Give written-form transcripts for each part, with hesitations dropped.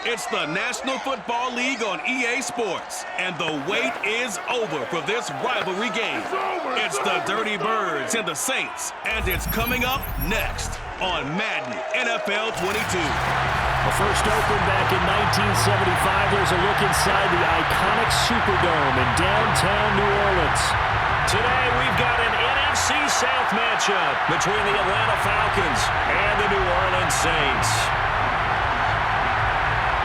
It's the National Football League on EA Sports, and the wait is over for this rivalry game. It's the Dirty Birds and the Saints, and it's coming up next on Madden NFL 22. The first opened back in 1975. There's a look inside the iconic Superdome in downtown New Orleans. Today we've got an NFC South matchup between the Atlanta Falcons and the New Orleans Saints.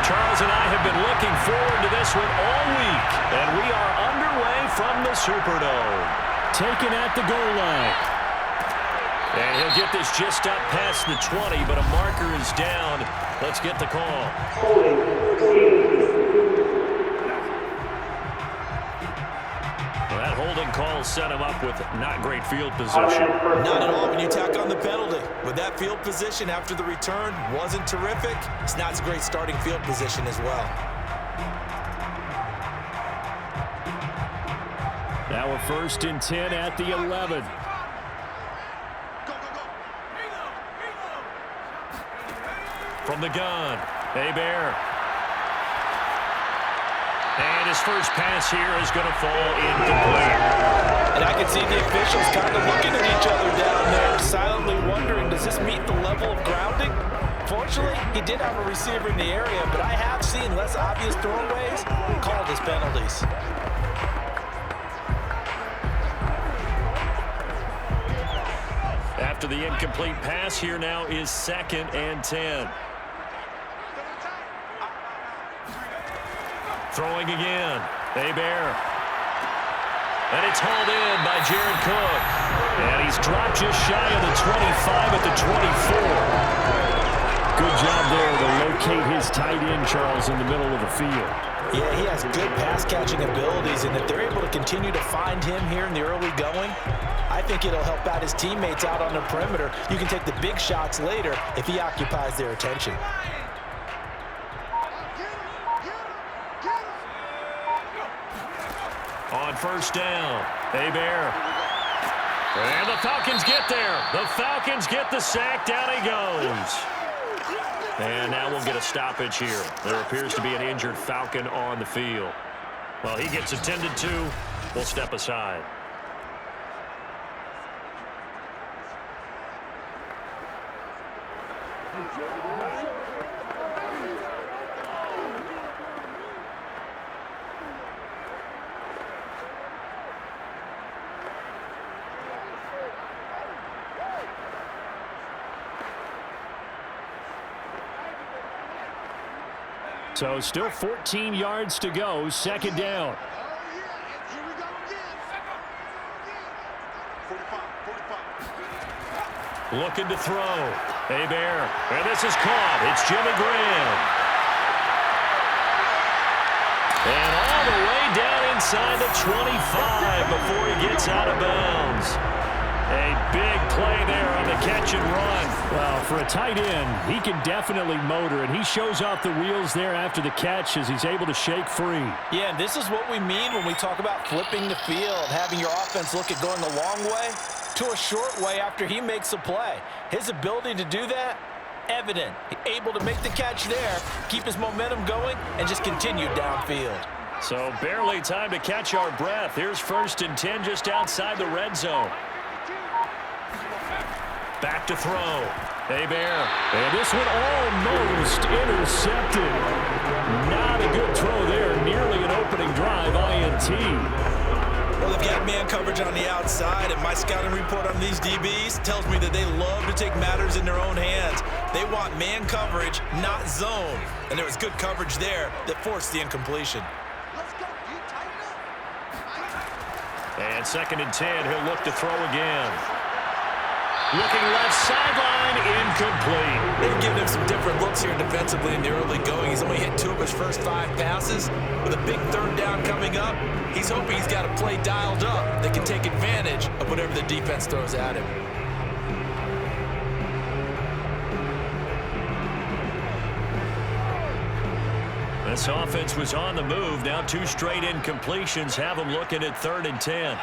Charles and I have been looking forward to this one all week, and we are underway from the Superdome. Taken at the goal line. And he'll get this just up past the 20, but a marker is down. Let's get the call. Well, that holding call set him up with not great field position. Not at all when you tack on the penalty. With that field position after the return wasn't terrific, it's not a great starting field position as well. Now we're first and 10 at the 11. From the gun, Hebert. And his first pass here is going to fall incomplete. And I can see the officials kind of looking at each other down there, silently wondering, does this meet the level of grounding? Fortunately, he did have a receiver in the area, but I have seen less obvious throwaways called as penalties. After the incomplete pass, here now is 2nd and 10. Throwing again, Hebert. And it's hauled in by Jared Cook. And he's dropped just shy of the 25 at the 24. Good job there to locate his tight end, Charles, in the middle of the field. Yeah, he has good pass-catching abilities, and if they're able to continue to find him here in the early going, I think it'll help out his teammates out on the perimeter. You can take the big shots later if he occupies their attention. On first down, Hebert. And the Falcons get there. The Falcons get the sack. Down he goes. And now we'll get a stoppage here. There appears to be an injured Falcon on the field. Well, he gets attended to. We'll step aside. So still 14 yards to go, 2nd down. Looking to throw. Hebert. And this is caught. It's Jimmy Graham. And all the way down inside the 25 before he gets out of bounds. A big play there on the catch and run. Well, for a tight end, he can definitely motor, and he shows off the wheels there after the catch as he's able to shake free. Yeah, and this is what we mean when we talk about flipping the field, having your offense look at going a long way to a short way after he makes a play. His ability to do that, evident. Able to make the catch there, keep his momentum going, and just continue downfield. So barely time to catch our breath. Here's 1st and 10 just outside the red zone. Back to throw. Hebert. And this one almost intercepted. Not a good throw there. Nearly an opening drive INT. Well, they've got man coverage on the outside, and my scouting report on these DBs tells me that they love to take matters in their own hands. They want man coverage, not zone. And there was good coverage there that forced the incompletion. And 2nd and 10, he'll look to throw again. Looking left sideline, incomplete. They've given him some different looks here defensively in the early going. He's only hit 2 of his first 5 passes. With a big 3rd down coming up, he's hoping he's got a play dialed up that can take advantage of whatever the defense throws at him. This offense was on the move. Now 2 straight incompletions have them looking at 3rd and 10.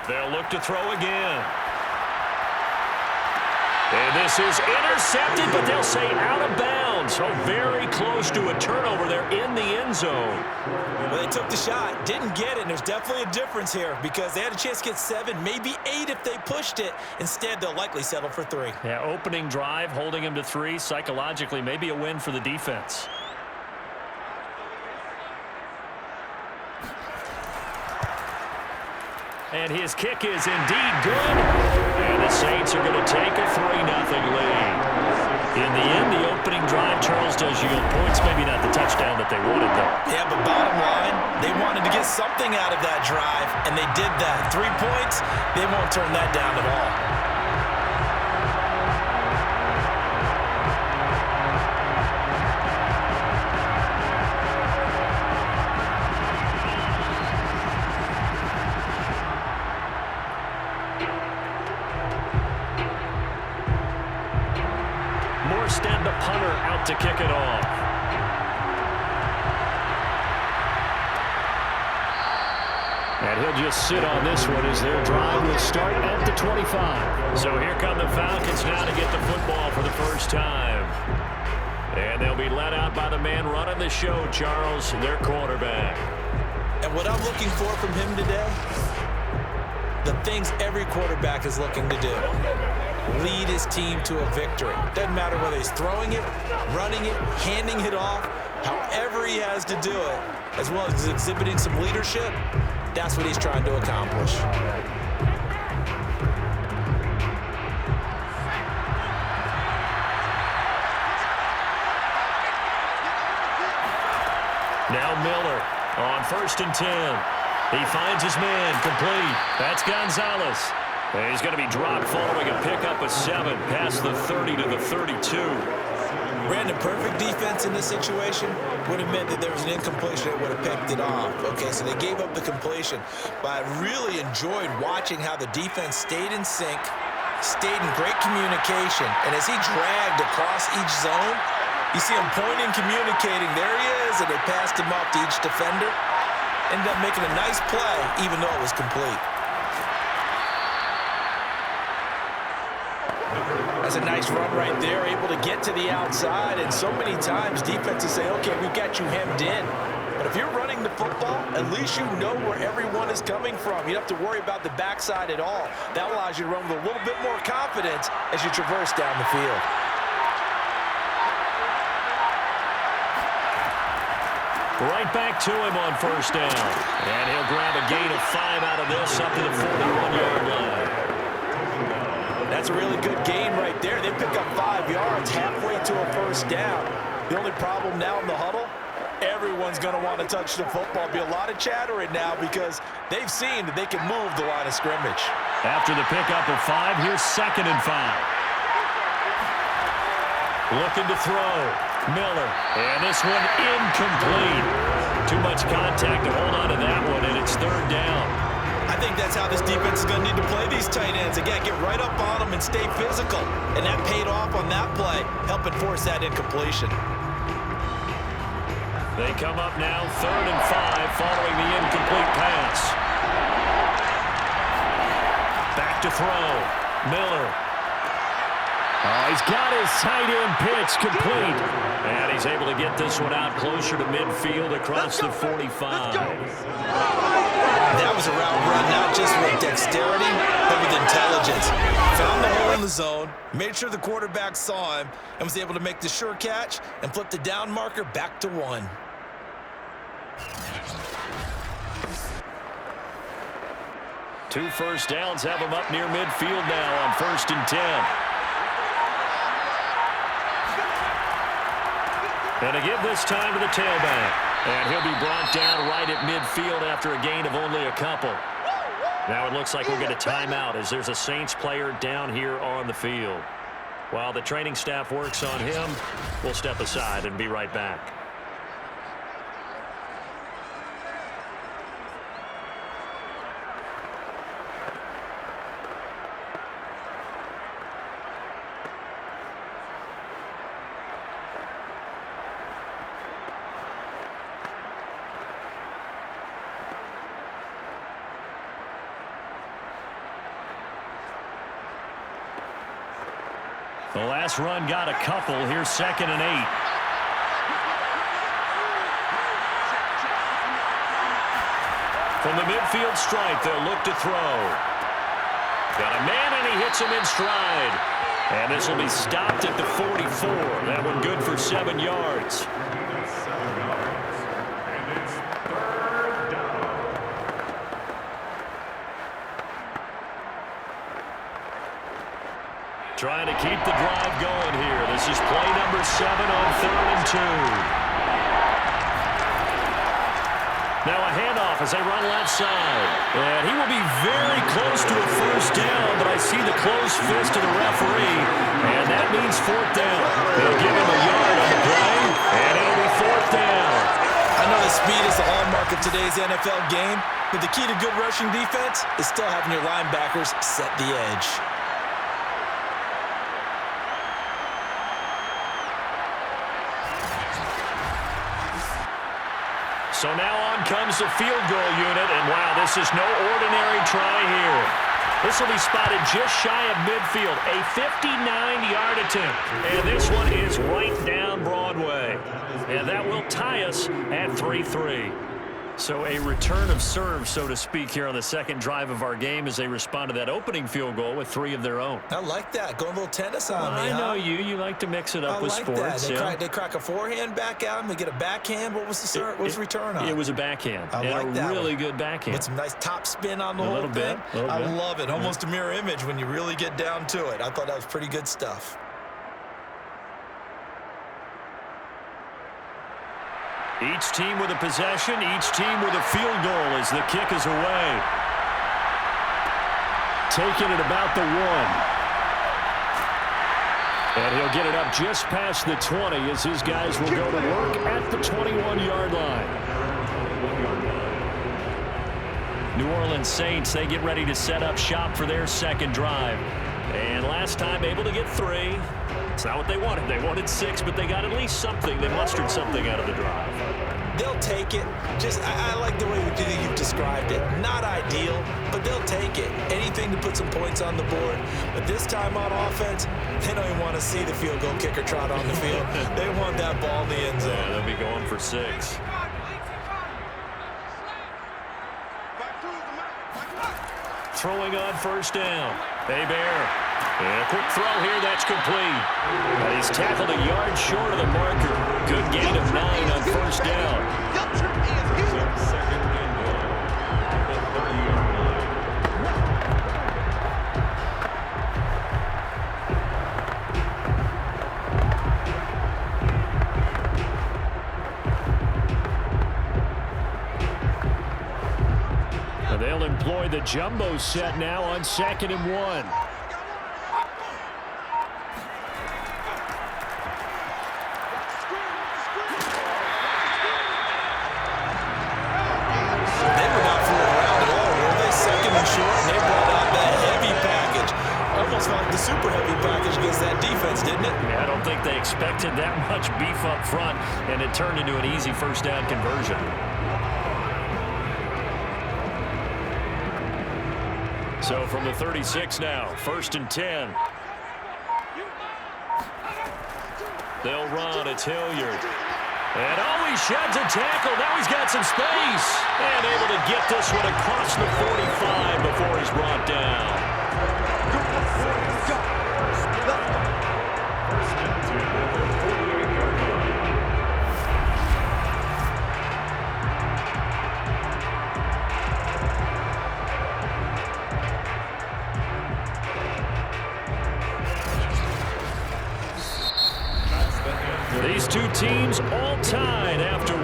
They'll look to throw again. And This is intercepted, but they'll say out of bounds. So very close to a turnover there in the end zone. Well, they took the shot, didn't get it, and there's definitely a difference here because they had a chance to get 7, maybe 8 if they pushed it. Instead, they'll likely settle for 3. Yeah, opening drive, holding him to 3. Psychologically, maybe a win for the defense. And his kick is indeed good. And the Saints are going to take a 3-0 lead. In the end, the opening drive, Charles, does yield points. Maybe not the touchdown that they wanted, though. Yeah, but bottom line, they wanted to get something out of that drive, and they did that. 3 points, they won't turn that down at all. Instead, the punter out to kick it off. And he'll just sit on this one as their drive will start at the 25. So here come the Falcons now to get the football for the first time. And they'll be led out by the man running the show, Charles, their quarterback. And what I'm looking for from him today, the things every quarterback is looking to do. Lead his team to a victory. Doesn't matter whether he's throwing it, running it, handing it off, however he has to do it, as well as exhibiting some leadership, that's what he's trying to accomplish. Now Miller on 1st and 10. He finds his man complete. That's Gonzalez. And he's going to be dropped following a pickup of 7 past the 30 to the 32. Brandon, perfect defense in this situation would have meant that there was an incompletion that would have picked it off. Okay, so they gave up the completion. But I really enjoyed watching how the defense stayed in sync, stayed in great communication. And as he dragged across each zone, you see him pointing, communicating. There he is, and they passed him off to each defender. Ended up making a nice play, even though it was complete. That's a nice run right there, able to get to the outside. And so many times defenses say, okay, we've got you hemmed in. But if you're running the football, at least you know where everyone is coming from. You don't have to worry about the backside at all. That allows you to run with a little bit more confidence as you traverse down the field. Right back to him on 1st down. And he'll grab a gain of 5 out of this up to the 41-yard line. That's a really good gain right there. They pick up 5 yards halfway to a 1st down. The only problem now in the huddle, everyone's going to want to touch the football. Be a lot of chattering now because they've seen that they can move the line of scrimmage. After the pickup of 5, here's 2nd and 5. Looking to throw. Miller. And this one incomplete. Too much contact to hold on to that one, and it's 3rd down. I think that's how this defense is going to need to play these tight ends. Again, get right up on them and stay physical. And that paid off on that play, helping force that incompletion. They come up now 3rd and 5 following the incomplete pass. Back to throw. Miller. Oh, he's got his tight end pitch complete. And he's able to get this one out closer to midfield across the 45. That was a route run, not just with dexterity, but with intelligence. Found the hole in the zone, made sure the quarterback saw him, and was able to make the sure catch and flip the down marker back to 1. Two 1st downs have him up near midfield now on 1st and 10. And to give this time to the tailback. And he'll be brought down right at midfield after a gain of only a couple. Now it looks like we'll get a timeout as there's a Saints player down here on the field. While the training staff works on him, we'll step aside and be right back. The last run got a couple. Here's 2nd and 8. From the midfield stripe, they'll look to throw. Got a man, and he hits him in stride. And this will be stopped at the 44. That one good for 7 yards. Trying to keep the drive going here. This is play number 7 on 3rd and 2. Now a handoff as they run left side. And he will be very close to a first down, but I see the closed fist of the referee, and that means 4th down. They'll give him a yard on the play, and it'll be 4th down. I know the speed is the hallmark of today's NFL game, but the key to good rushing defense is still having your linebackers set the edge. So now on comes the field goal unit, and wow, this is no ordinary try here. This will be spotted just shy of midfield, a 59-yard attempt. And this one is right down Broadway. And that will tie us at 3-3. So a return of serve, so to speak, here on the second drive of our game as they respond to that opening field goal with 3 of their own. I like that. Going a little tennis on me, I know you. You like to mix it up with sports. They crack a forehand back at him. They get a backhand. What was the serve? What was the return on? It was a backhand. I like that. A really good backhand. With some nice top spin on the whole thing. I love it. Almost a mirror image when you really get down to it. I thought that was pretty good stuff. Each team with a possession, each team with a field goal as the kick is away. Taking it about the 1. And he'll get it up just past the 20 as his guys will go to work at the 21-yard line. New Orleans Saints, they get ready to set up shop for their second drive. And last time able to get 3. It's not what they wanted. They wanted 6, but they got at least something. They mustered something out of the drive. They'll take it. I like the way you've described it. Not ideal, but they'll take it. Anything to put some points on the board. But this time on offense, they don't even want to see the field goal kicker trot on the field. They want that ball in the end zone. Yeah, they'll be going for 6. Throwing on first down. Hebert. And a quick throw here, that's complete. And he's tackled a yard short of the marker. Good gain of 9 on first down. And they'll employ the jumbo set now on 2nd and 1. Super heavy package against that defense, didn't it? Yeah, I don't think they expected that much beef up front, and it turned into an easy first down conversion. So from the 36 now, 1st and 10. They'll run. It's Hilliard. And he sheds a tackle. Now he's got some space. And able to get this one across the 45 before he's brought down. These two teams all tied after 1.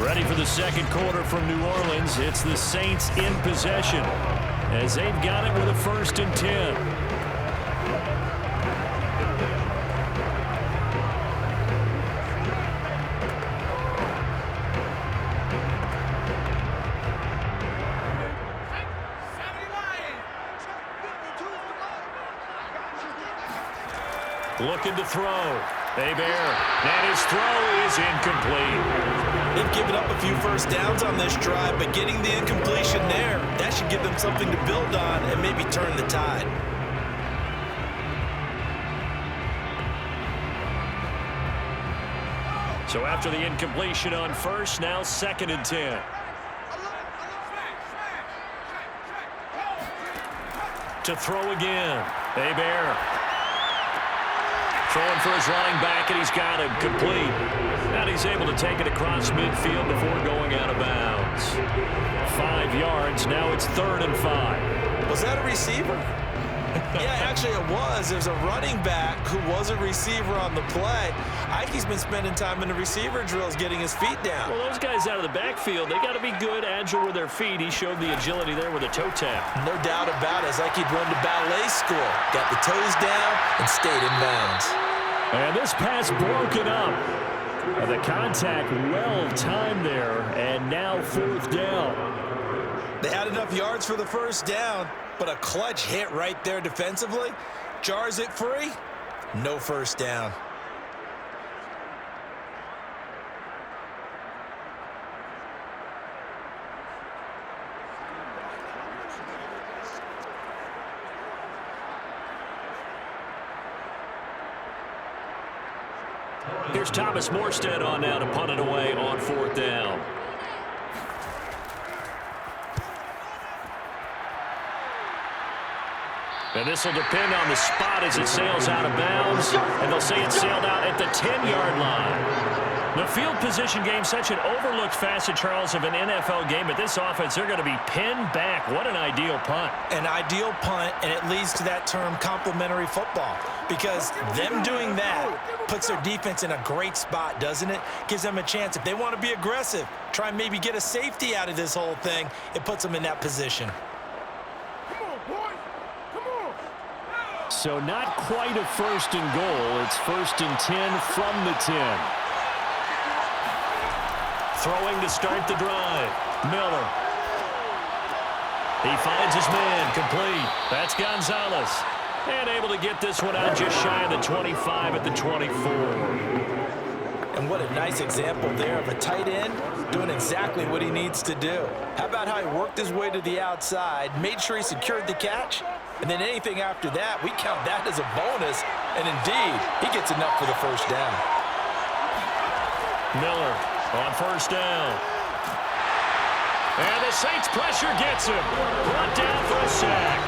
Ready for the second quarter from New Orleans. It's the Saints in possession as they've got it with a 1st and 10. Looking to throw. Hebert. And his throw is incomplete. They've given up a few first downs on this drive, but getting the incompletion there, that should give them something to build on and maybe turn the tide. So after the incompletion on first, now 2nd and 10. To throw again. Hebert. Throwing for his running back, and he's got him complete. And he's able to take it across midfield before going out of bounds. 5 yards. Now it's 3rd and 5. Was that a receiver? Yeah, actually it was. There's a running back who was a receiver on the play. Ike's been spending time in the receiver drills getting his feet down. Well, those guys out of the backfield, they got to be good, agile with their feet. He showed the agility there with a toe tap. No doubt about it. It's like he'd run to ballet school. Got the toes down and stayed in bounds. And this pass broken up. The contact well timed there, and now 4th down. They had enough yards for the first down, but a clutch hit right there defensively jars it free. No first down. Here's Thomas Morstead on now to punt it away on 4th down. And this will depend on the spot as it sails out of bounds. And they'll say it sailed out at the 10-yard line. The field position game, such an overlooked facet, Charles, of an NFL game. But this offense, they're going to be pinned back. What an ideal punt. An ideal punt, and it leads to that term complementary football. Because them doing that puts their defense in a great spot, doesn't it? Gives them a chance. If they want to be aggressive, try and maybe get a safety out of this whole thing, it puts them in that position. So not quite a 1st and goal. It's 1st and 10 from the 10. Throwing to start the drive. Miller. He finds his man complete. That's Gonzalez. And able to get this one out just shy of the 25 at the 24. And what a nice example there of a tight end doing exactly what he needs to do. How about how he worked his way to the outside, made sure he secured the catch, and then anything after that, we count that as a bonus. And indeed, he gets enough for the first down. Miller on 1st down. And the Saints pressure gets him. Brought down for a sack.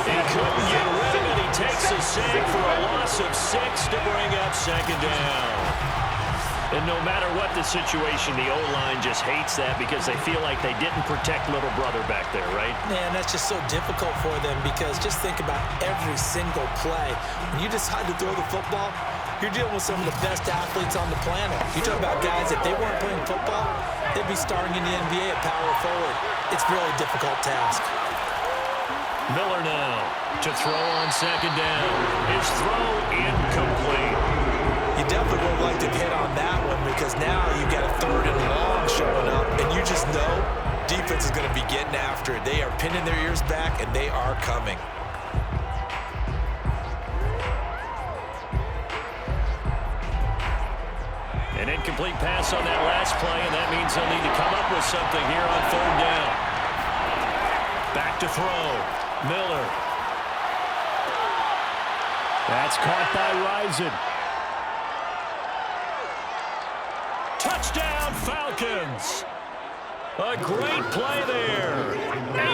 He couldn't get rid of it. He takes a sack for a loss of 6 to bring up 2nd down. And no matter what the situation, the O-line just hates that because they feel like they didn't protect little brother back there, right? Man, that's just so difficult for them because just think about every single play. When you decide to throw the football, you're dealing with some of the best athletes on the planet. You talk about guys, if they weren't playing football, they'd be starring in the NBA at power forward. It's a really difficult task. Miller now to throw on 2nd down. His throw incomplete. You definitely would like to hit on that one because now you've got a 3rd and long showing up, and you just know defense is going to be getting after it. They are pinning their ears back, and they are coming. An incomplete pass on that last play, and that means they'll need to come up with something here on 3rd down. Back to throw. Miller. That's caught by Rison. Touchdown, Falcons. A great play there.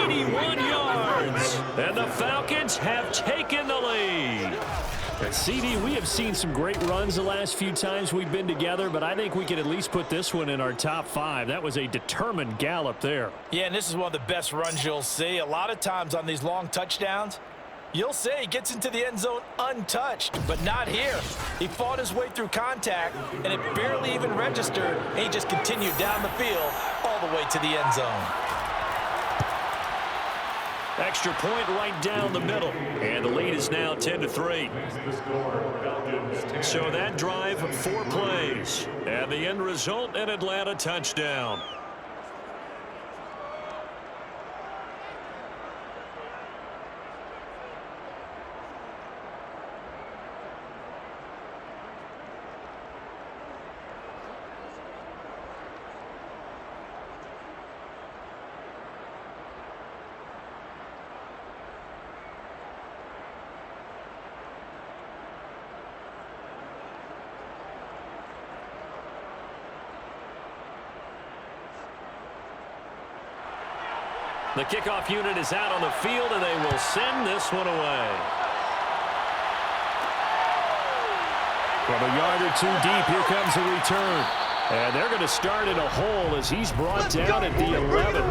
81 yards. And the Falcons have taken the lead. CD, we have seen some great runs the last few times we've been together, but I think we can at least put this one in our top 5. That was a determined gallop there. Yeah, and this is one of the best runs you'll see. A lot of times on these long touchdowns, you'll say he gets into the end zone untouched, but not here. He fought his way through contact, and it barely even registered, and he just continued down the field all the way to the end zone. Extra point right down the middle. And the lead is now 10-3. So that drive, 4 plays. And the end result, an Atlanta touchdown. The kickoff unit is out on the field, and they will send this one away. From a yard or two deep, here comes a return. And they're going to start in a hole as he's brought down at the 11.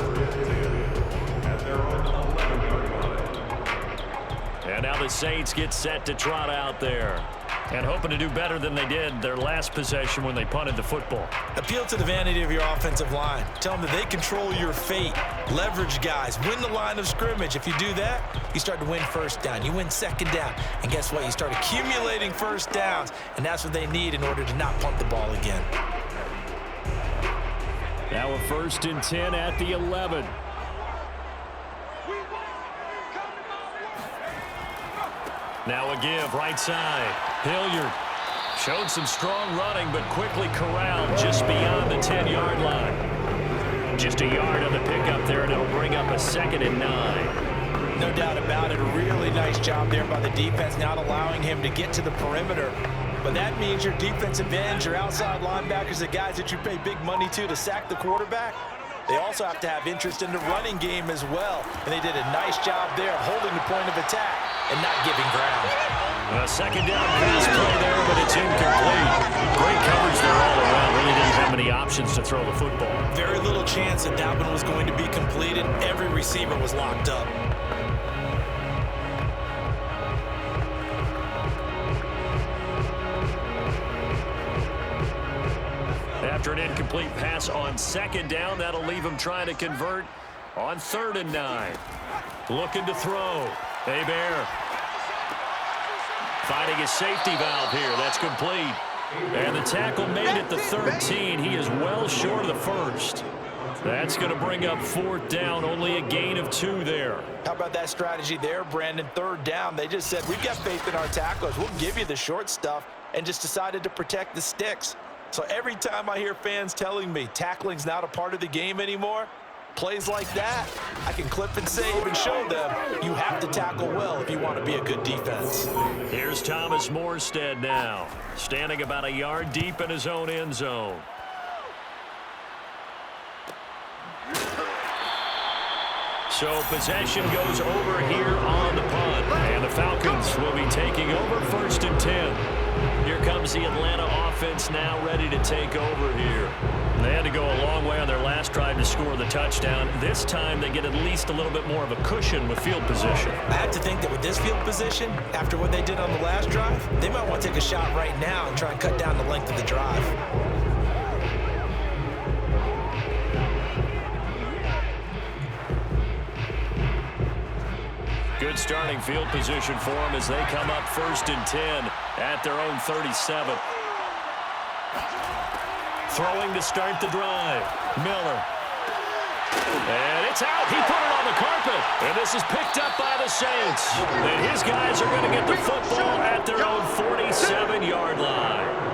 And now the Saints get set to trot out there. And hoping to do better than they did their last possession when they punted the football. Appeal to the vanity of your offensive line. Tell them that they control your fate. Leverage guys. Win the line of scrimmage. If you do that, you start to win first down. You win second down. And guess what? You start accumulating first downs. And that's what they need in order to not punt the ball again. Now a 1st and 10 at the 11. Now a give, right side. Hilliard showed some strong running, but quickly corralled just beyond the 10-yard line. Just a yard on the pickup there, and it'll bring up a 2nd and 9. No doubt about it. A really nice job there by the defense, not allowing him to get to the perimeter. But that means your defensive ends, your outside linebackers, the guys that you pay big money to sack the quarterback, they also have to have interest in the running game as well. And they did a nice job there holding the point of attack and not giving ground. A 2nd down pass play there, but it's incomplete. Great coverage there all around. Really didn't have many options to throw the football. Very little chance that that one was going to be completed. Every receiver was locked up. After an incomplete pass on 2nd down, that'll leave him trying to convert on 3rd and 9. Looking to throw. Hebert finding his safety valve here. That's complete. And the tackle made it to 13. He is well short of the 1st. That's going to bring up 4th down. Only a gain of 2 there. How about that strategy there, Brandon? 3rd down. They just said, we've got faith in our tacklers. We'll give you the short stuff, and just decided to protect the sticks. So every time I hear fans telling me tackling's not a part of the game anymore, plays like that, I can clip and save and show them you have to tackle well if you want to be a good defense. Here's Thomas Morstead now, standing about a yard deep in his own end zone. So possession goes over here on the punt, and the Falcons will be taking over 1st and 10. Here comes the Atlanta offense now ready to take over here. They had to go a long way on their last drive to score the touchdown. This time they get at least a little bit more of a cushion with field position. I have to think that with this field position, after what they did on the last drive, they might want to take a shot right now and try and cut down the length of the drive. Good starting field position for them as they come up 1st and 10 at their own 37. Throwing to start the drive. Miller. And it's out. He put it on the carpet. And this is picked up by the Saints. And his guys are going to get the football at their own 47-yard line.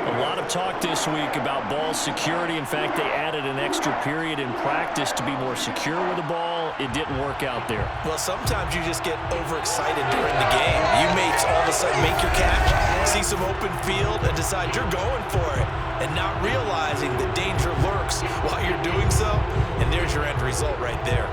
A lot of talk this week about ball security. In fact, they added an extra period in practice to be more secure with the ball. It didn't work out there. Well, sometimes you just get overexcited during the game. You may all of a sudden make your catch, see some open field, and decide you're going for it, and not realizing the danger lurks while you're doing so, and there's your end result right there.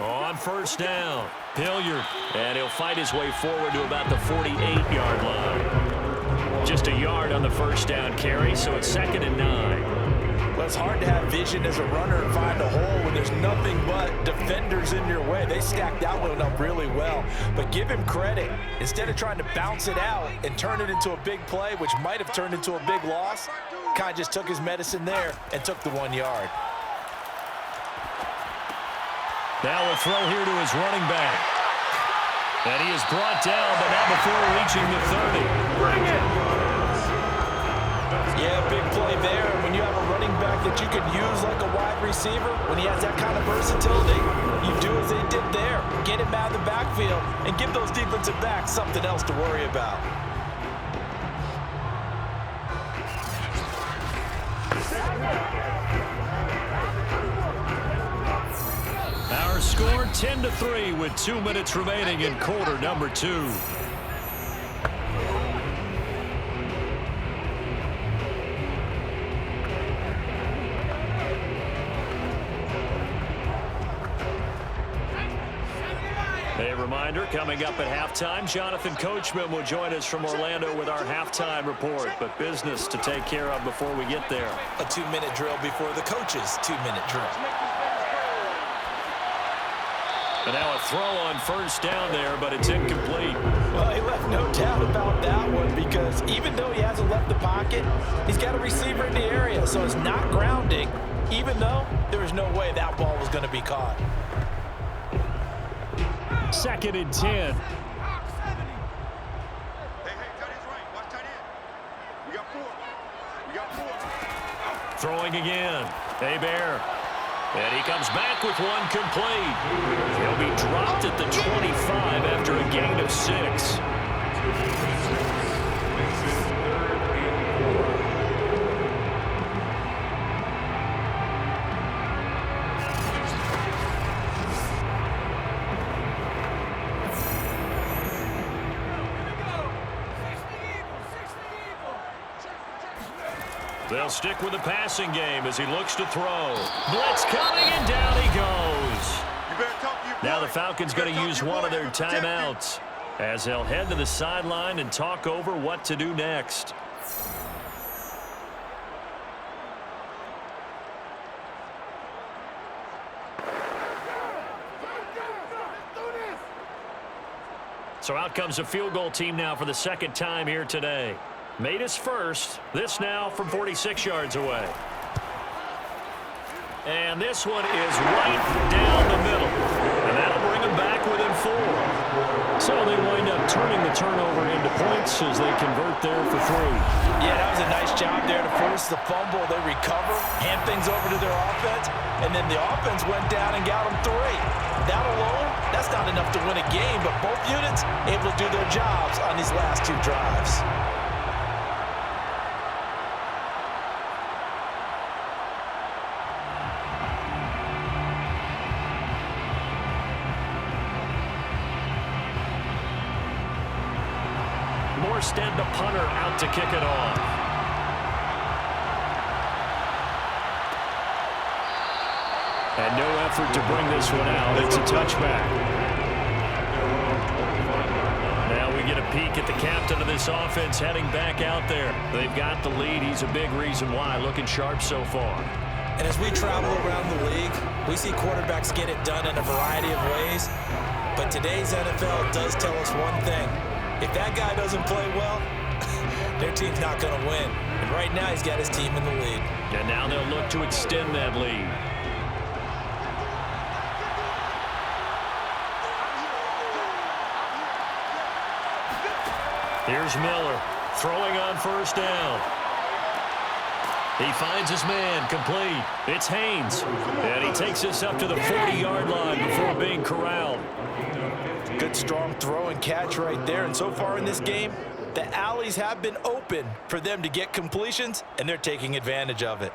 On 1st down, Hilliard, and he'll fight his way forward to about the 48-yard line. Just a yard on the 1st down carry, so it's 2nd and 9. Well, it's hard to have vision as a runner and find a hole when there's nothing but defenders in your way. They stacked that one up really well. But give him credit. Instead of trying to bounce it out and turn it into a big play, which might have turned into a big loss, kind of just took his medicine there and took the 1 yard. Now a throw here to his running back. And he is brought down, but not before reaching the 30. Bring it! Yeah, big play there. When you have a running back that you can use like a wide receiver, when he has that kind of versatility, you do as they did there. Get get him out of the backfield and give those defensive backs something else to worry about. Our score 10-3 with 2 minutes remaining in quarter number 2. A reminder, coming up at halftime, Jonathan Coachman will join us from Orlando with our halftime report, but business to take care of before we get there. A 2-minute drill before the coach's 2-minute drill. And now a throw on first down there, but it's incomplete. Well, he left no doubt about that one because even though he hasn't left the pocket, he's got a receiver in the area, so it's not grounding, even though there was no way that ball was going to be caught. 2nd and 10. Throwing again. Hebert. And he comes back with one complete. He'll be dropped at the 25 after a gain of 6. They'll stick with the passing game as he looks to throw. Blitz coming, and down he goes. Now the Falcons going to use one of their timeouts as they'll head to the sideline and talk over what to do next. So out comes a field goal team now for the 2nd time here today. Made his first. This now from 46 yards away. And this one is right down the middle. And that'll bring them back within 4. So they wind up turning the turnover into points as they convert there for 3. Yeah, that was a nice job there to force the fumble. They recover, hand things over to their offense, and then the offense went down and got them 3. That alone, that's not enough to win a game, but both units able to do their jobs on these last 2 drives. Morstead, the punter, out to kick it off. And no effort to bring this one out. It's a touchback. Now we get a peek at the captain of this offense heading back out there. They've got the lead. He's a big reason why. Looking sharp so far. And as we travel around the league, we see quarterbacks get it done in a variety of ways. But today's NFL does tell us one thing. If that guy doesn't play well, their team's not going to win. And right now, he's got his team in the lead. And now they'll look to extend that lead. Here's Miller throwing on first down. He finds his man, complete. It's Haynes. And he takes us up to the 40-yard line before being corralled. Good, strong throw and catch right there. And so far in this game, the alleys have been open for them to get completions, and they're taking advantage of it.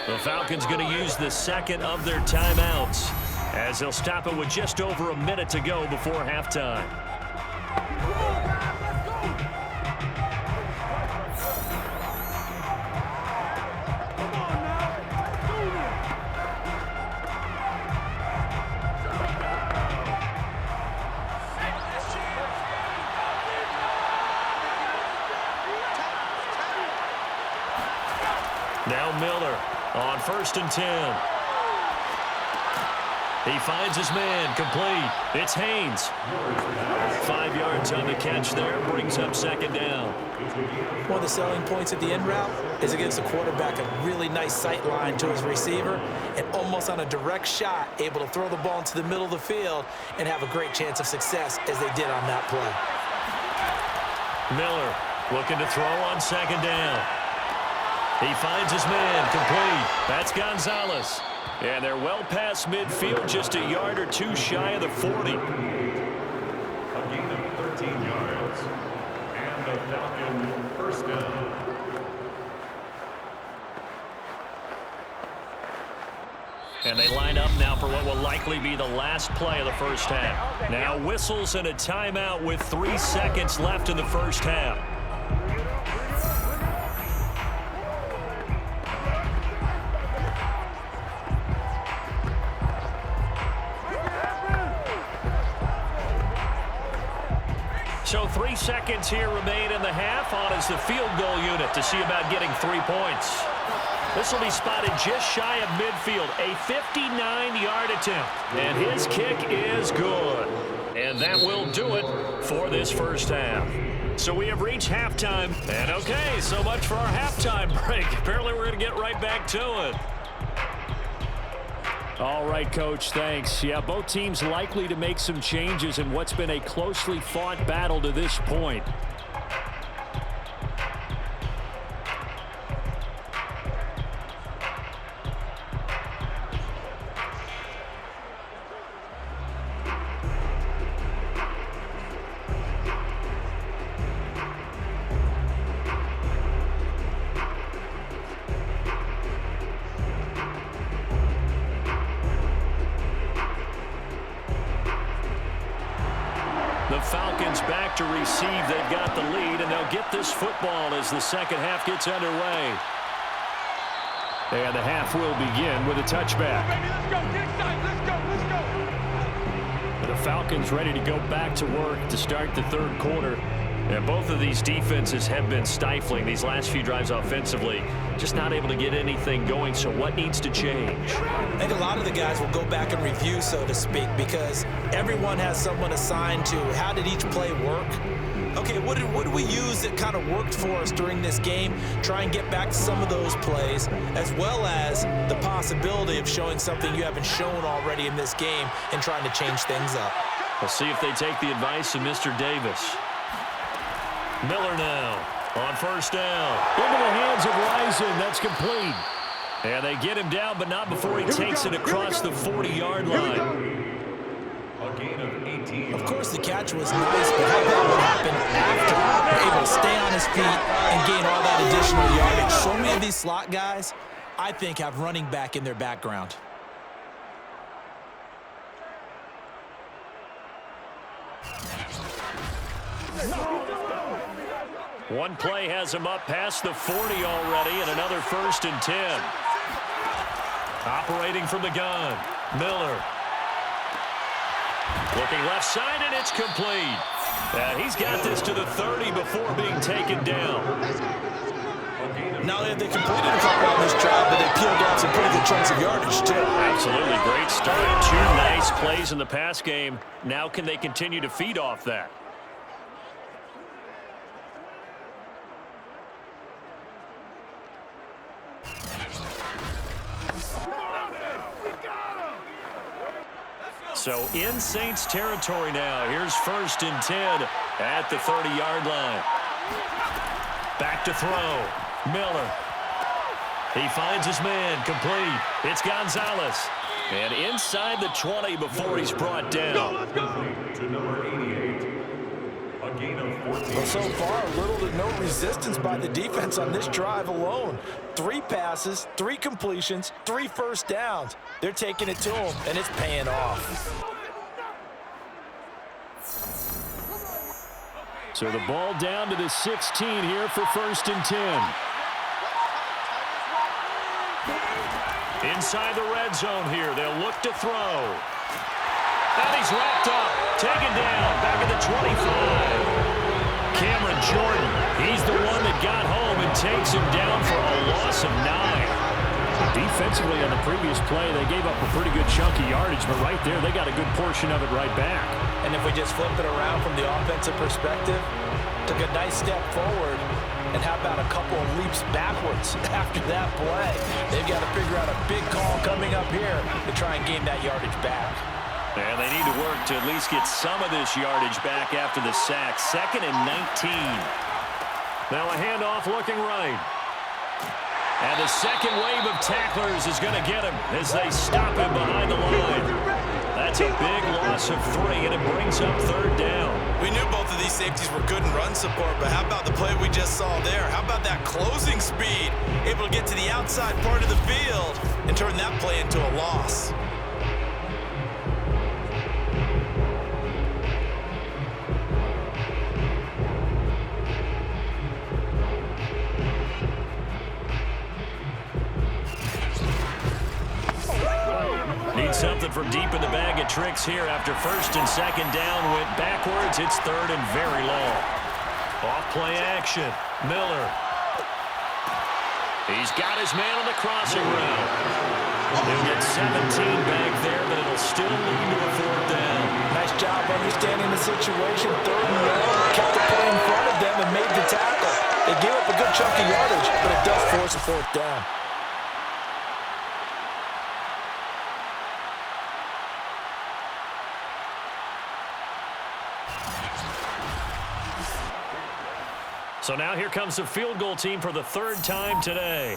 The Falcons going to use the 2nd of their timeouts as they'll stop it with just over a minute to go before halftime. Now Miller on 1st and 10. He finds his man, complete. It's Haynes. 5 yards on the catch there, brings up second down. One of the selling points at the end route is against the quarterback, a really nice sight line to his receiver, and almost on a direct shot, able to throw the ball into the middle of the field and have a great chance of success as they did on that play. Miller looking to throw on second down. He finds his man, complete. That's Gonzalez. And they're well past midfield, just a yard or two shy of the 40. A gain of 13 yards. And the Falcons first down. And they line up now for what will likely be the last play of the first half. Now whistles and a timeout with 3 seconds left in the first half. So 3 seconds here remain in the half. On is the field goal unit to see about getting 3 points. This will be spotted just shy of midfield. A 59-yard attempt. And his kick is good. And that will do it for this first half. So we have reached halftime. And okay, so much for our halftime break. Apparently we're going to get right back to it. All right, Coach, thanks. Yeah, both teams likely to make some changes in what's been a closely fought battle to this point. The Falcons back to receive. They've got the lead, and they'll get this football as the second half gets underway. And the half will begin with a touchback. Let's go, get inside, let's go. The Falcons ready to go back to work to start the third quarter. And both of these defenses have been stifling these last few drives offensively. Just not able to get anything going, so what needs to change? I think a lot of the guys will go back and review, so to speak, because everyone has someone assigned to how did each play work. Okay, what did we use that kind of worked for us during this game? Try and get back to some of those plays, as well as the possibility of showing something you haven't shown already in this game and trying to change things up. We'll see if they take the advice of Mr. Davis. Miller now on first down. Into the hands of Rison. That's complete. And they get him down, but not before he takes it across the 40-yard line. A gain of 18. Of course, the catch was nice, but how about what happened after? We're able to stay on his feet and gain all that additional yardage. So many of these slot guys, I think, have running back in their background. One play has him up past the 40 already, and another 1st and 10. Operating from the gun, Miller. Looking left side, and it's complete. He's got this to the 30 before being taken down. Not only have they completed a couple on this drive, but they peeled off some pretty good chunks of yardage, too. Absolutely great start. 2 nice plays in the pass game. Now can they continue to feed off that? So in Saints territory now. Here's 1st and 10 at the 30-yard line. Back to throw. Miller. He finds his man, complete. It's Gonzalez. And inside the 20 before he's brought down. To number 88. A gain of 14. Well, so far, little to no resistance by the defense on this drive alone. 3 passes, 3 completions, 3 first downs. They're taking it to him, and it's paying off. So the ball down to the 16 here for 1st and 10. Inside the red zone here. They'll look to throw. And he's wrapped up. Taken down. Back at the 25. Cameron Jordan. He's the one that got home and takes him down for a loss of 9. Defensively on the previous play, they gave up a pretty good chunk of yardage, but right there, they got a good portion of it right back. And if we just flip it around from the offensive perspective, took a nice step forward, and how about a couple of leaps backwards after that play? They've got to figure out a big call coming up here to try and gain that yardage back. And they need to work to at least get some of this yardage back after the sack. 2nd and 19. Now a handoff looking right. And the second wave of tacklers is going to get him as they stop him behind the line. That's a big loss of 3, and it brings up 3rd down. We knew both of these safeties were good in run support, but how about the play we just saw there? How about that closing speed? Able to get to the outside part of the field and turn that play into a loss. Need something from deep in the bag of tricks here after 1st and 2nd down. Went backwards. It's 3rd and very long. Off play action. Miller. He's got his man on the crossing route. He'll get 17 back there, but it'll still lead to a 4th down. Nice job understanding the situation. 3rd and long. Kept the play in front of them and made the tackle. They gave up a good chunk of yardage, but it does force a 4th down. So now here comes the field goal team for the 3rd time today.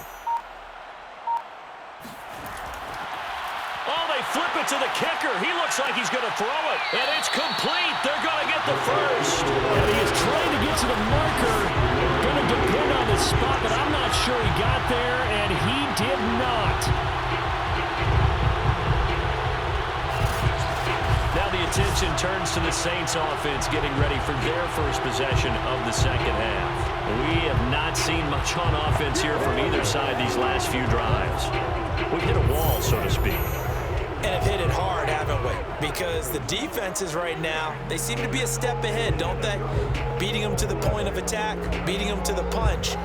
Oh, they flip it to the kicker. He looks like he's going to throw it. And it's complete. They're going to get the first. And he is trying to get to the marker. Going to depend on the spot, but I'm not sure he got there, and he did not. Now the attention turns to the Saints offense getting ready for their first possession of the 2nd half. We have not seen much on offense here from either side these last few drives. We've hit a wall, so to speak. And have hit it hard, haven't we? Because the defenses right now, they seem to be a step ahead, don't they? Beating them to the point of attack, beating them to the punch.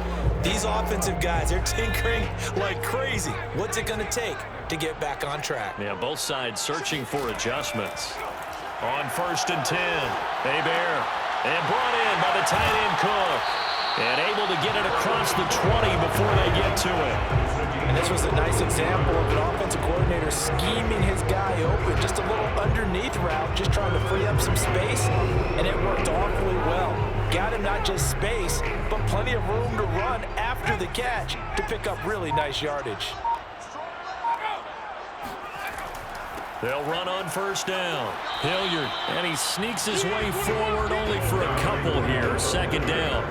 These offensive guys, they're tinkering like crazy. What's it going to take to get back on track? Yeah, both sides searching for adjustments. On 1st and 10, Hebert, and brought in by the tight end Cook. And able to get it across the 20 before they get to it. And this was a nice example of an offensive coordinator scheming his guy open. Just a little underneath route, just trying to free up some space. And it worked awfully well. Got him not just space, but plenty of room to run after the catch to pick up really nice yardage. They'll run on 1st down. Hilliard, and he sneaks his way forward only for a couple here. 2nd down.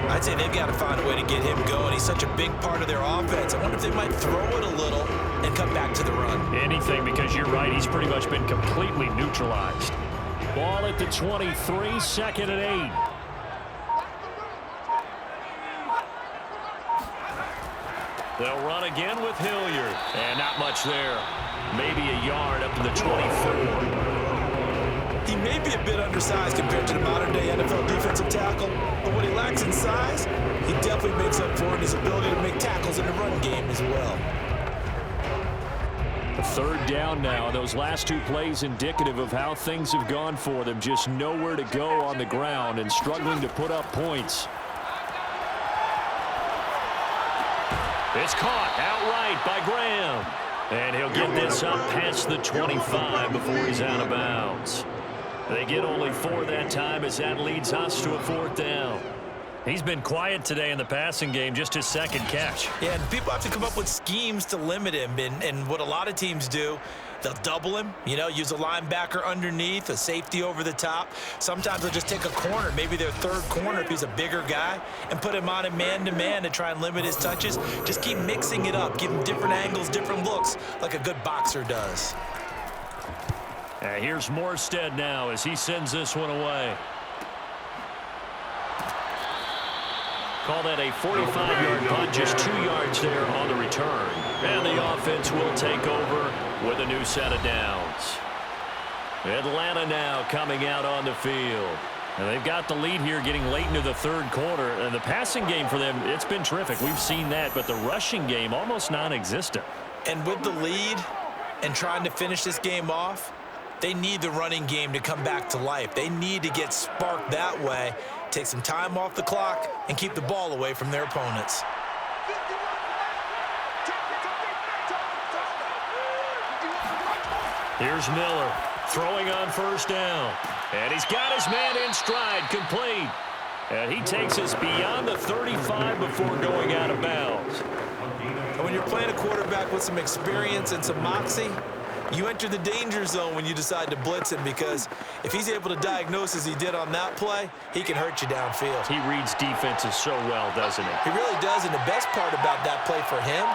I'd say they've got to find a way to get him going. He's such a big part of their offense. I wonder if they might throw it a little and come back to the run. Anything, because you're right. He's pretty much been completely neutralized. Ball at the 23, 2nd and 8. They'll run again with Hilliard. And not much there. Maybe a yard up to the 24. He may be a bit undersized compared to the modern-day NFL defensive tackle, but what he lacks in size, he definitely makes up for it in his ability to make tackles in the run game as well. 3rd down now. Those last 2 plays indicative of how things have gone for them. Just nowhere to go on the ground and struggling to put up points. It's caught outright by Graham. And he'll get this up past the 25 before he's out of bounds. They get only 4 that time as that leads us to a 4th down. He's been quiet today in the passing game, just his 2nd catch. Yeah, and people have to come up with schemes to limit him. And what a lot of teams do, they'll double him, use a linebacker underneath, a safety over the top. Sometimes they'll just take a corner, maybe their 3rd corner if he's a bigger guy, and put him on a man-to-man to try and limit his touches. Just keep mixing it up, give him different angles, different looks, like a good boxer does. Here's Morstead now as he sends this one away. Call that a 45-yard punt, just 2 yards there on the return. And the offense will take over with a new set of downs. Atlanta now coming out on the field. And they've got the lead here getting late into the third quarter. And the passing game for them, it's been terrific. We've seen that, but the rushing game almost non-existent. And with the lead and trying to finish this game off, they need the running game to come back to life. They need to get sparked that way, take some time off the clock, and keep the ball away from their opponents. Here's Miller throwing on first down. And he's got his man in stride, complete. And he takes us beyond the 35 before going out of bounds. And when you're playing a quarterback with some experience and some moxie, you enter the danger zone when you decide to blitz him, because if he's able to diagnose as he did on that play, he can hurt you downfield. He reads defenses so well, doesn't he? He really does, and the best part about that play for him,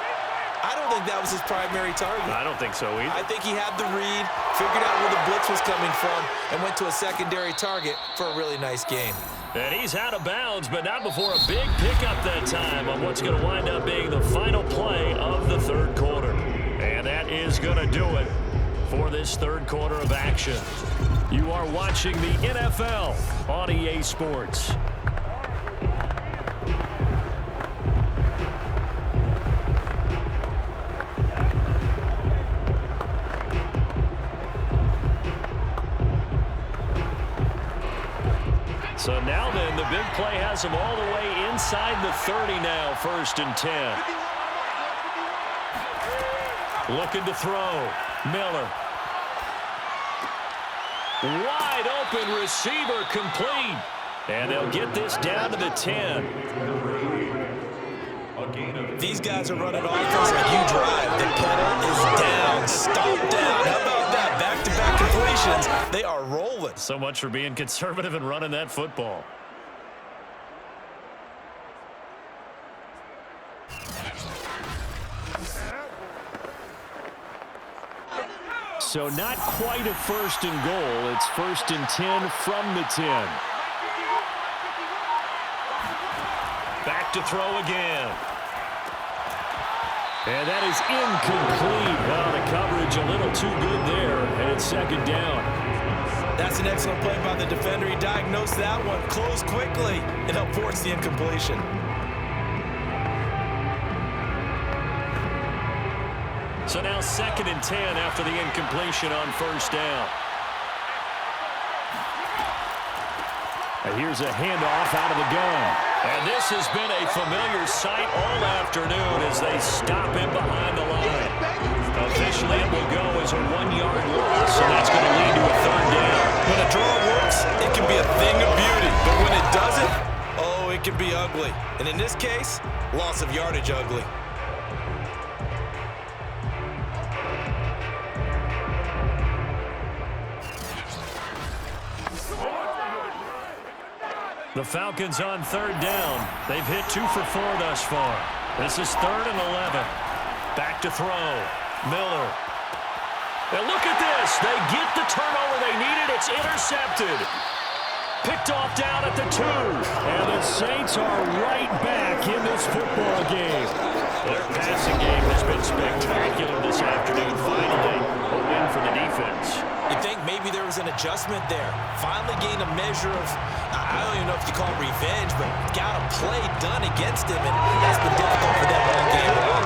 I don't think that was his primary target. I don't think so either. I think he had the read, figured out where the blitz was coming from, and went to a secondary target for a really nice game. And he's out of bounds, but not before a big pickup that time on what's going to wind up being the final play of the third quarter. And that is going to do it for this third quarter of action. You are watching the NFL on EA Sports. So now then, the big play has him all the way inside the 30 now, 1st and 10. Looking to throw. Miller. Wide open receiver, complete. And they'll get this down to the 10. These guys are running offense like you drive. The pedal is down, stomp down. How about that? Back-to-back completions. They are rolling. So much for being conservative and running that football. So not quite a 1st and goal. It's 1st and 10 from the 10. Back to throw again. And that is incomplete. Well, the coverage a little too good there, and it's 2nd down. That's an excellent play by the defender. He diagnosed that one, closed quickly, and helped force the incompletion. So now 2nd and 10 after the incompletion on 1st down. And here's a handoff out of the gun. And this has been a familiar sight all afternoon as they stop him behind the line. Officially, it will go as a 1-yard loss, and that's going to lead to a 3rd down. When a draw works, it can be a thing of beauty. But when it doesn't, oh, it can be ugly. And in this case, loss of yardage ugly. The Falcons on 3rd down. They've hit 2 for 4 thus far. This is 3rd and 11. Back to throw. Miller. And look at this. They get the turnover they needed. It's intercepted. Picked off down at the 2. And the Saints are right back in this football game. Their passing game has been spectacular this afternoon. Finally, a win for the defense. You think maybe there was an adjustment there. Finally gained a measure of, I don't even know if you call it revenge, but got a play done against him, and that's been difficult for them all game long.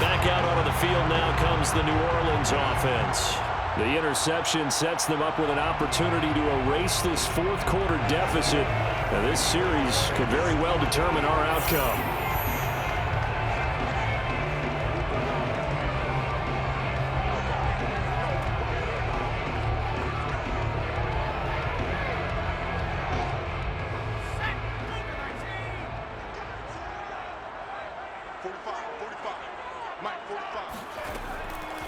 Back out onto the field now comes the New Orleans offense. The interception sets them up with an opportunity to erase this 4th quarter deficit. Now, this series could very well determine our outcome.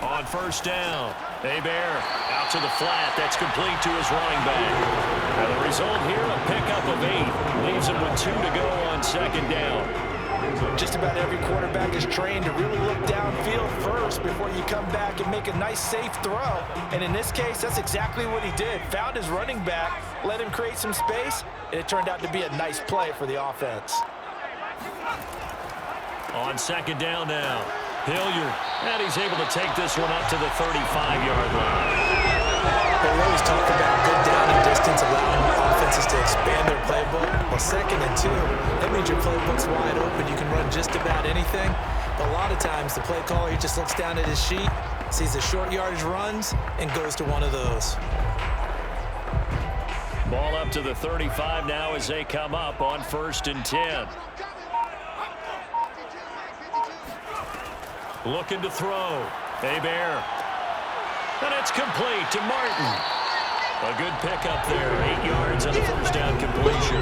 On 1st down, Hebert out to the flat. That's complete to his running back. Now the result here, a pickup of 8. Leaves him with 2 to go on 2nd down. Just about every quarterback is trained to really look downfield first before you come back and make a nice, safe throw. And in this case, that's exactly what he did. Found his running back, let him create some space, and it turned out to be a nice play for the offense. On 2nd down now, Hilliard. And he's able to take this one up to the 35-yard line. But We always talk about good down and distance, allowing offenses to expand their playbook. Well, 2nd and 2, that means your playbook's wide open. You can run just about anything. But a lot of times, the play caller, he just looks down at his sheet, sees the short yardage runs, and goes to one of those. Ball up to the 35 now as they come up on 1st and 10. Looking to throw. Hebert. And it's complete to Martin. A good pickup there. 8 yards on the first down completion.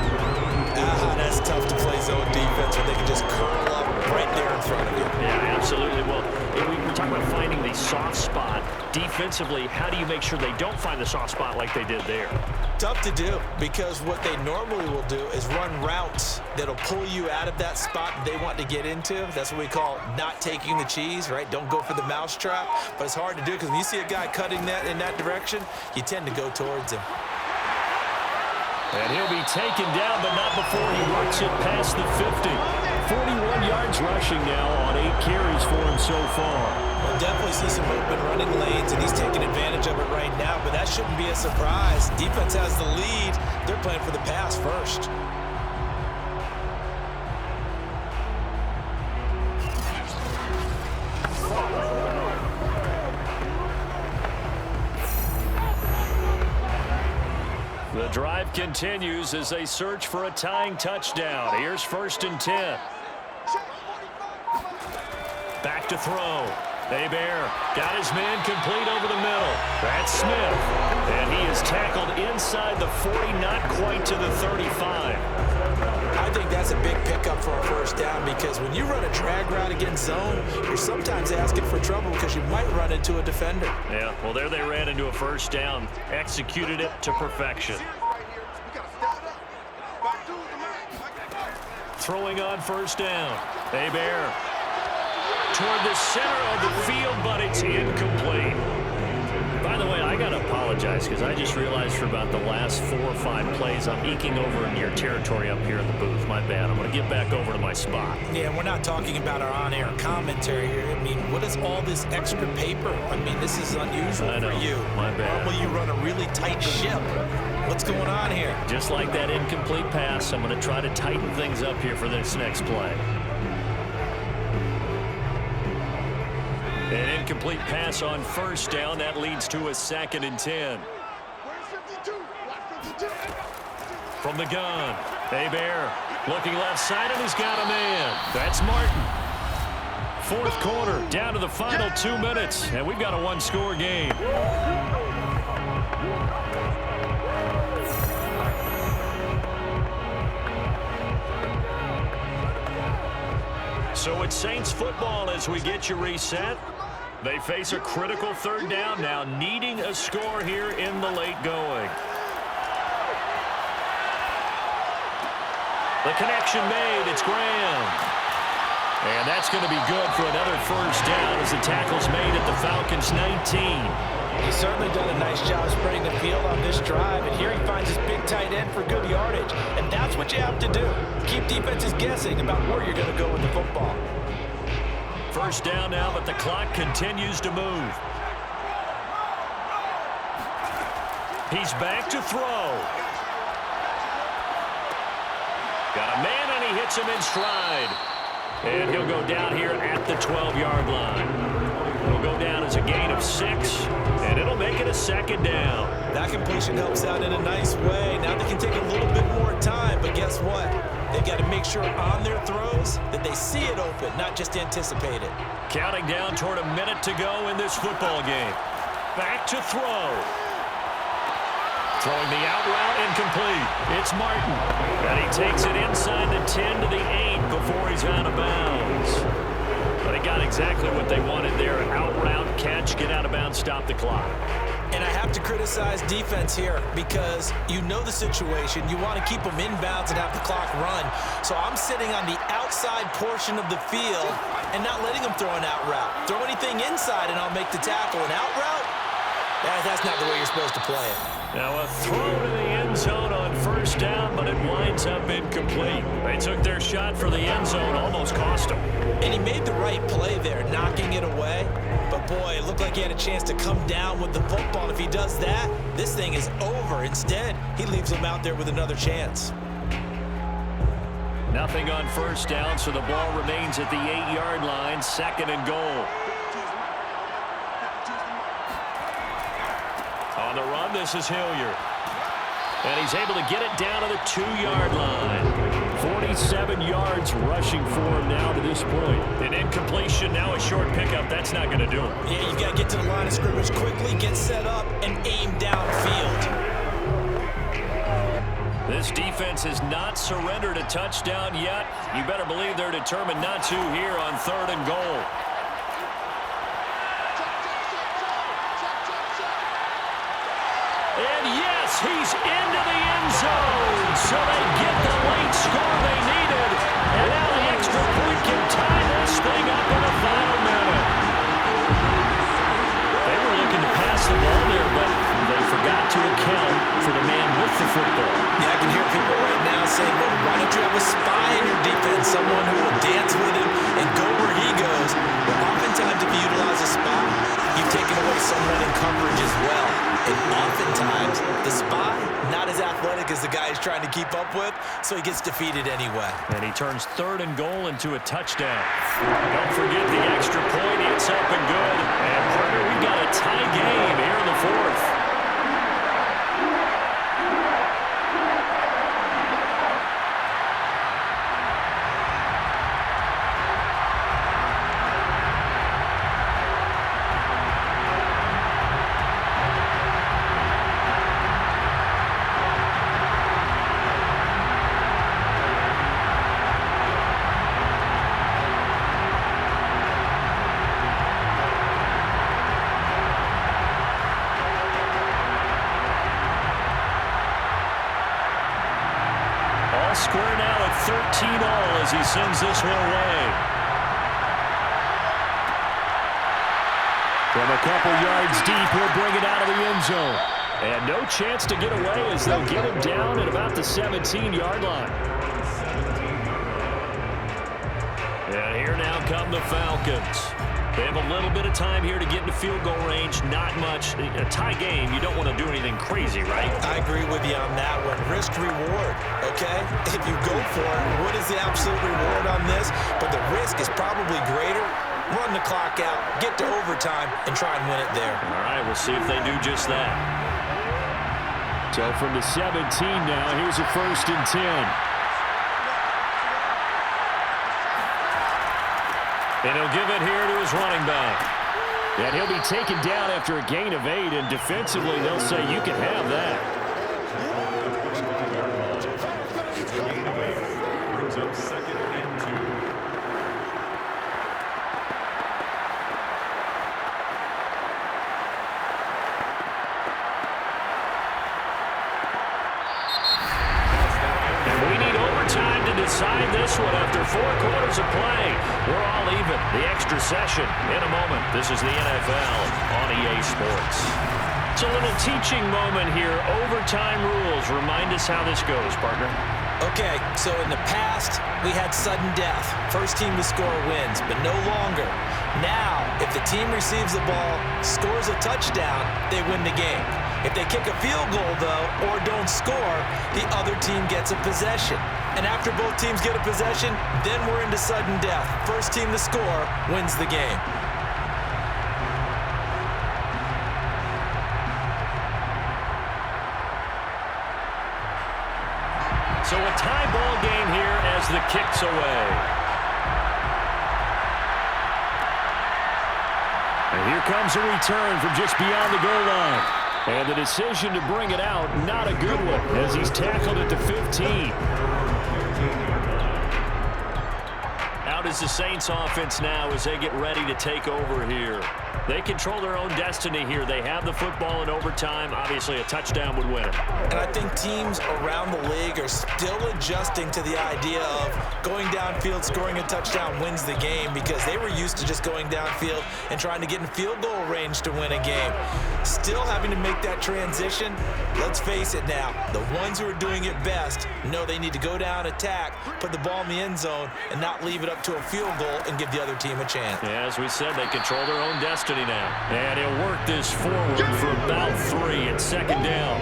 That's tough to play zone defense when they can just curl up right there in front of you. Yeah, absolutely. Well, we're talking about finding the soft spot. Defensively, how do you make sure they don't find the soft spot like they did there? Tough to do, because what they normally will do is run routes that'll pull you out of that spot they want to get into. That's what we call not taking the cheese, right? Don't go for the mousetrap. But it's hard to do because when you see a guy cutting that in that direction, you tend to go towards him. And he'll be taken down, but not before he works it past the 50. 41 yards rushing now on 8 carries for him so far. We'll definitely see some open running lanes, and he's taking advantage of it right now, but that shouldn't be a surprise. Defense has the lead. They're playing for the pass first. The drive continues as they search for a tying touchdown. Here's 1st and 10. Back to throw. Hebert got his man complete over the middle. That's Smith. And he is tackled inside the 40, not quite to the 35. I think that's a big pickup for a first down, because when you run a drag route against zone, you're sometimes asking for trouble because you might run into a defender. Yeah, well, there they ran into a first down. Executed it to perfection. Throwing on 1st down. Hebert toward the center of the field, but it's incomplete. By the way, I got to apologize because I just realized for about the last 4 or 5 plays, I'm eking over in your territory up here in the booth. My bad. I'm going to get back over to my spot. Yeah, we're not talking about our on-air commentary here. I mean, what is all this extra paper? I mean, this is unusual for you. My bad. Normally you run a really tight ship. What's going on here? Just like that incomplete pass, I'm going to try to tighten things up here for this next play. An incomplete pass on 1st down. That leads to a 2nd and 10. From the gun, Hebert looking left side, and he's got a man. That's Martin. 4th quarter, down to the final 2 minutes, and we've got a 1-score game. So it's Saints football as we get you reset. They face a critical 3rd down now, needing a score here in the late going. The connection made. It's Graham. And that's going to be good for another 1st down as the tackle's made at the Falcons' 19. He's certainly done a nice job spreading the field on this drive, and here he finds his big tight end for good yardage. And that's what you have to do. Keep defenses guessing about where you're going to go with the football. 1st down now, but the clock continues to move. He's back to throw. Got a man, and he hits him in stride. And he'll go down here at the 12-yard line. It'll go down as a gain of 6, and it'll make it a 2nd down. That completion helps out in a nice way. Now they can take a little bit more time, but guess what? They've got to make sure on their throws that they see it open, not just anticipate it. Counting down toward a minute to go in this football game. Back to throw. Throwing the out route, incomplete. It's Martin. And he takes it inside the 10 to the 8 before he's out of bounds. But he got exactly what they wanted there. Out route, catch, get out of bounds, stop the clock. And I have to criticize defense here because you know the situation. You want to keep them inbounds and have the clock run. So I'm sitting on the outside portion of the field and not letting them throw an out route. Throw anything inside and I'll make the tackle. An out route? That's not the way you're supposed to play it. Now a throw to the end zone on first down, but it winds up incomplete. They took their shot for the end zone, almost cost them. And he made the right play there, knocking it away. But, boy, it looked like he had a chance to come down with the football. And if he does that, this thing is over. Instead, he leaves him out there with another chance. Nothing on first down, so the ball remains at the 8-yard line, 2nd and goal. On the run, this is Hilliard. And he's able to get it down to the 2-yard line. 47 yards rushing for him now to this point. An incompletion, now a short pickup. That's not going to do it. Yeah, you've got to get to the line of scrimmage quickly, get set up, and aim downfield. This defense has not surrendered a touchdown yet. You better believe they're determined not to here on 3rd and goal. And yes, he's into the end zone. So they get the late score they needed. And now the extra point can tie this thing up in the final minute. They were looking to pass the ball there, but they forgot to account for the man with the football. Yeah, I can hear people right now saying, well, why don't you have a spy in your defense, someone who will dance with him and go where he goes? Well, oftentimes if you utilize a spy, you've taken away someone in coverage as well. And oftentimes, the spy, not as athletic as the guy he's trying to keep up with, so he gets defeated anyway. And he turns 3rd and goal into a touchdown. Don't forget the extra point. It's up and good. And, Carter, we've got a tie game here in the 4th. Square now at 13-all as he sends this one away. From a couple yards deep, he'll bring it out of the end zone. And no chance to get away as they'll get him down at about the 17-yard line. And here now come the Falcons. They have a little bit of time here to get into field goal range. Not much. A tie game, you don't want to do anything crazy, right? I agree with you on that one. Risk reward, okay? If you go for it, what is the absolute reward on this? But the risk is probably greater. Run the clock out, get to overtime, and try and win it there. All right, we'll see if they do just that. So from the 17 now, here's a 1st and 10. And he'll give it here to his running back. And he'll be taken down after a gain of 8, and defensively they'll say you can have that. Brings up 2nd and 2. And we need overtime to decide this one after 4 quarters of play. We're all even. The extra session in a moment. This is the NFL on EA Sports. It's a little teaching moment here. Overtime rules. Remind us how this goes, partner. Okay, so in the past, we had sudden death. First team to score wins, but no longer. Now, if the team receives the ball, scores a touchdown, they win the game. If they kick a field goal, though, or don't score, the other team gets a possession. And after both teams get a possession, then we're into sudden death. First team to score wins the game. So a tie ball game here as the kick's away. And here comes a return from just beyond the goal line. And the decision to bring it out, not a good one, as he's tackled at the 15. Out is the Saints offense now as they get ready to take over here. They control their own destiny here. They have the football in overtime. Obviously, a touchdown would win it. And I think teams around the league are still adjusting to the idea of going downfield, scoring a touchdown wins the game, because they were used to just going downfield and trying to get in field goal range to win a game. Still having to make that transition. Let's face it now, the ones who are doing it best know they need to go down, attack, put the ball in the end zone, and not leave it up to a field goal and give the other team a chance. Yeah, as we said, they control their own destiny now. And he'll work this forward for about 3. It's second down.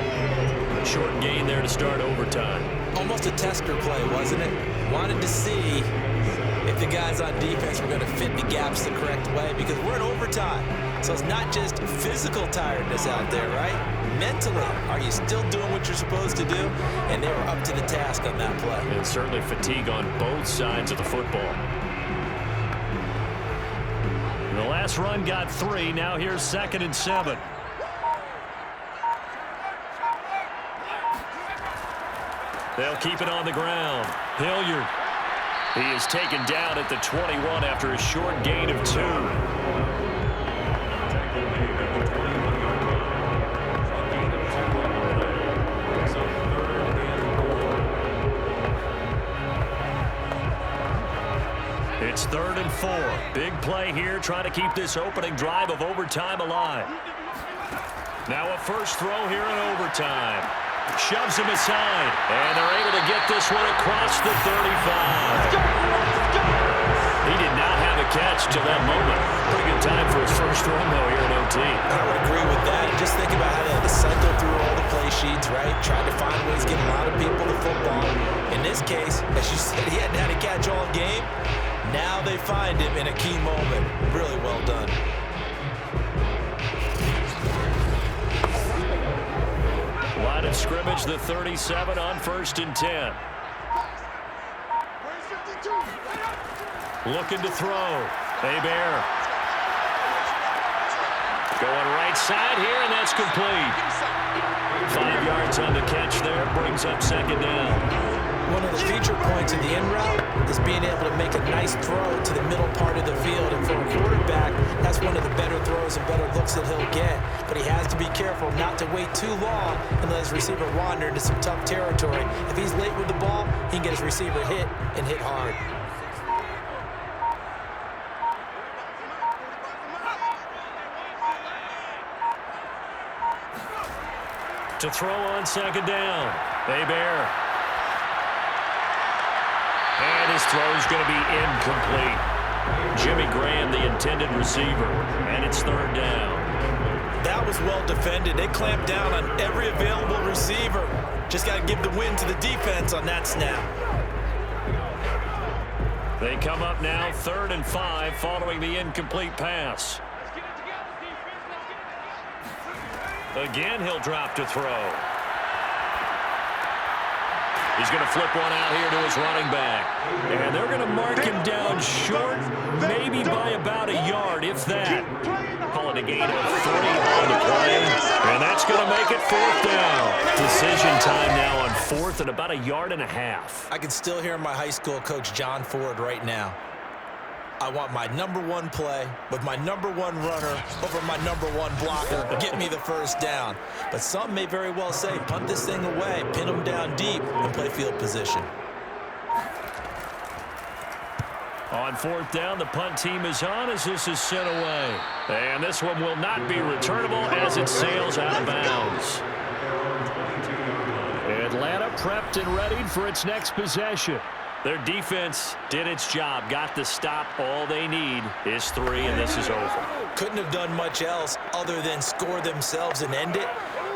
Short gain there to start overtime. Almost a tester play, wasn't it? Wanted to see if the guys on defense were going to fit the gaps the correct way, because we're in overtime. So it's not just physical tiredness out there, right? Mentally, are you still doing what you're supposed to do? And they were up to the task on that play. And certainly fatigue on both sides of the football. The last run got 3. Now here's 2nd and 7. They'll keep it on the ground. Hilliard. He is taken down at the 21 after a short gain of 2. It's 3rd and 4. Big play here, trying to keep this opening drive of overtime alive. Now a first throw here in overtime. Shoves him aside, and they're able to get this one across the 35. He did not have a catch till that moment. Pretty good time for his first run, though, here in OT. I would agree with that. Just think about how they had to cycle through all the play sheets, right? Tried to find ways to get a lot of people the football. In this case, as you said, he hadn't had a catch all game. Now they find him in a key moment. Really well done. Line of scrimmage, the 37 on 1st and 10. Looking to throw. Hebert. Going right side here, and that's complete. 5 yards on the catch there, brings up 2nd down. One of the feature points of the in route is being able to make a nice throw to the middle part of the field. And for a quarterback, that's one of the better throws and better looks that he'll get. But he has to be careful not to wait too long and let his receiver wander into some tough territory. If he's late with the ball, he can get his receiver hit and hit hard. To throw on 2nd down. Hebert. And his throw is going to be incomplete. Jimmy Graham, the intended receiver. And it's 3rd down. That was well defended. They clamped down on every available receiver. Just got to give the win to the defense on that snap. They come up now 3rd and 5 following the incomplete pass. Again, he'll drop to throw. He's going to flip one out here to his running back. And they're going to mark him down short, maybe by about a yard, if that. Call it a gain of 3 on the play. And that's going to make it 4th down. Decision time now on 4th and about a yard and a half. I can still hear my high school coach, John Ford, right now. I want my #1 play with my #1 runner over my #1 blocker. Get me the first down. But some may very well say, punt this thing away, pin them down deep, and play field position. On 4th down, the punt team is on as this is sent away. And this one will not be returnable as it sails out of bounds. Atlanta prepped and readied for its next possession. Their defense did its job, got the stop. All they need is 3, and this is over. Couldn't have done much else other than score themselves and end it.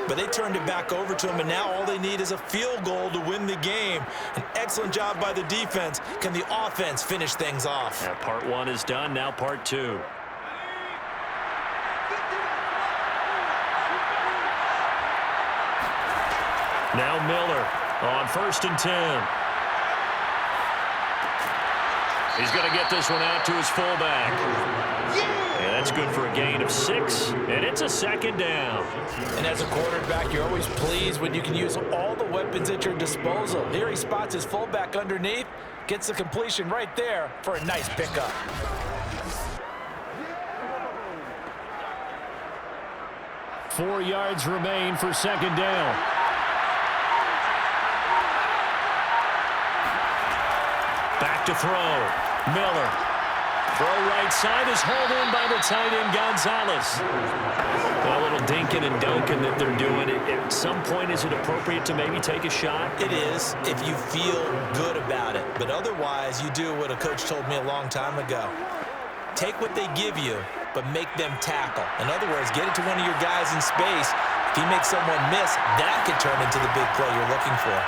But they turned it back over to them, and now all they need is a field goal to win the game. An excellent job by the defense. Can the offense finish things off? Yeah, part 1 is done, now part 2. Now Miller on 1st and 10. He's going to get this one out to his fullback. And that's good for a gain of 6, and it's a 2nd down. And as a quarterback, you're always pleased when you can use all the weapons at your disposal. Here he spots his fullback underneath, gets the completion right there for a nice pickup. 4 yards remain for second down. Back to throw. Miller. Throw right side is hauled in by the tight end, Gonzalez. A little dinking and dunking that they're doing. At some point, is it appropriate to maybe take a shot? It is if you feel good about it. But otherwise, you do what a coach told me a long time ago. Take what they give you, but make them tackle. In other words, get it to one of your guys in space. If he makes someone miss, that could turn into the big play you're looking for.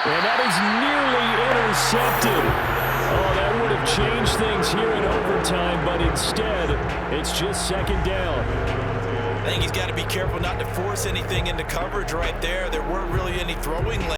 And that is nearly intercepted. Oh, that would have changed things here in overtime, but instead, it's just second down. I think he's got to be careful not to force anything into coverage right there. There weren't really any throwing lanes.